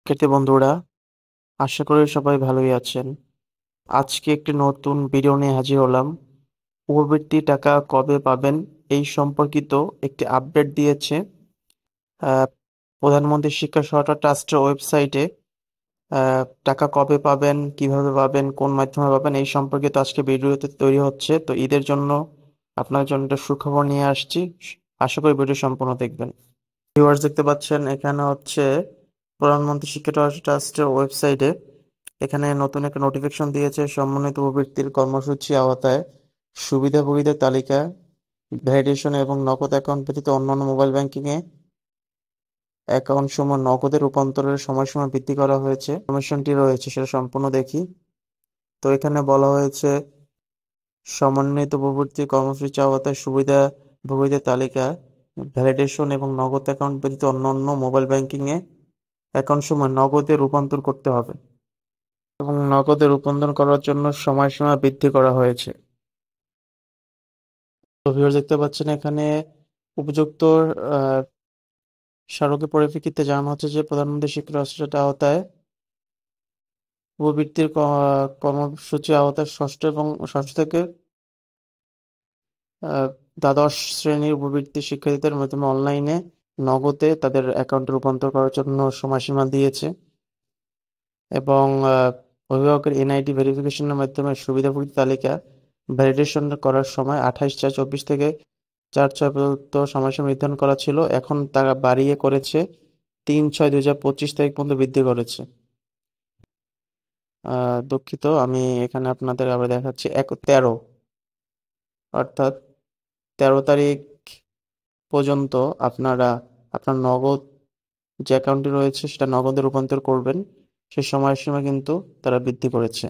শিক্ষার্থী বন্ধুরা, আশা করি সবাই ভালোই আছেন। আজকে একটি নতুন ভিডিও নিয়ে হাজির হলাম। উপবৃত্তি টাকা কবে পাবেন এই সম্পর্কিত একটি আপডেট দিয়েছে আহ, প্রধানমন্ত্রী শিক্ষা সহায়তা ট্রাস্টের ওয়েবসাইটে। টাকা কবে পাবেন, কিভাবে পাবেন, কোন মাধ্যমে পাবেন এই সম্পর্কিত আজকে ভিডিওতে তৈরি হচ্ছে। তো ঈদের জন্য আপনার জন্য একটা সুখবর নিয়ে আসছি। আশা করি ভিডিও সম্পূর্ণ দেখবেন। ভিউয়ার্স, দেখতে পাচ্ছেন এখানে হচ্ছে প্রধানমন্ত্রী শিক্ষা ট্রাস্টের ওয়েবসাইটে। এখানে নতুন একটা নোটিফিকেশন দিয়েছে সমন্বিত প্রবৃত্তির কর্মসূচি আওতায় সুবিধাভোগীদের তালিকা ভ্যালিডেশন এবং নগদ অ্যাকাউন্ট ব্যতীত অন্যান্য মোবাইল ব্যাংকিং এ অ্যাকাউন্ট সমূহ নগদে রূপান্তরের সময়সীমা বৃদ্ধি করা হয়েছে। কমিশনটি রয়েছে সেটা সম্পূর্ণ দেখি। তো এখানে বলা হয়েছে সমন্বিত প্রবৃত্তি কর্মসূচি আওতায় সুবিধাভোগীদের তালিকা ভ্যালিডেশন এবং নগদ অ্যাকাউন্ট ব্যতীত অন্যান্য মোবাইল ব্যাংকিং এ অ্যাকাউন্ট সমূহ নগদে রূপান্তর করতে হবে এবং নগদে রূপান্তর করার জন্য সময়সীমা বৃদ্ধি করা হয়েছে। তো ভিউয়ার্স, দেখতে পাচ্ছেন এখানে উপযুক্ত আহ, স্মারকের পরিপ্রেক্ষিতে জানানো হচ্ছে যে প্রধানমন্ত্রী শিক্ষা রাষ্ট্রের আওতায় উপবৃত্তির কর্মসূচি আওতায় ষষ্ঠ থেকে আহ, দ্বাদশ শ্রেণীর উপবৃত্তি শিক্ষার্থীদের মাধ্যমে অনলাইনে নগদে তাদের অ্যাকাউন্টে রূপান্তর করার জন্য সময়সীমা দিয়েছে এবং অভিভাবকের এনআইডি ভেরিফিকেশনের মাধ্যমে সুবিধাভোগী তালিকা ভ্যালিডেশন করার সময় 28/4/24 থেকে 4/6 পর্যন্ত সময়সীমা নির্ধারণ করা ছিল। এখন তারা বাড়িয়ে করেছে 3/6/2025 তারিখ পর্যন্ত বৃদ্ধি করেছে। দুঃখিত, আমি এখানে আপনাদের আবার দেখাচ্ছি 13, অর্থাৎ 13 তারিখ পর্যন্ত আপনারা আপনার নগদ যে অ্যাকাউন্টটি রয়েছে সেটা নগদে রূপান্তর করবেন। সেই সময়সীমা কিন্তু তারা বৃদ্ধি করেছে।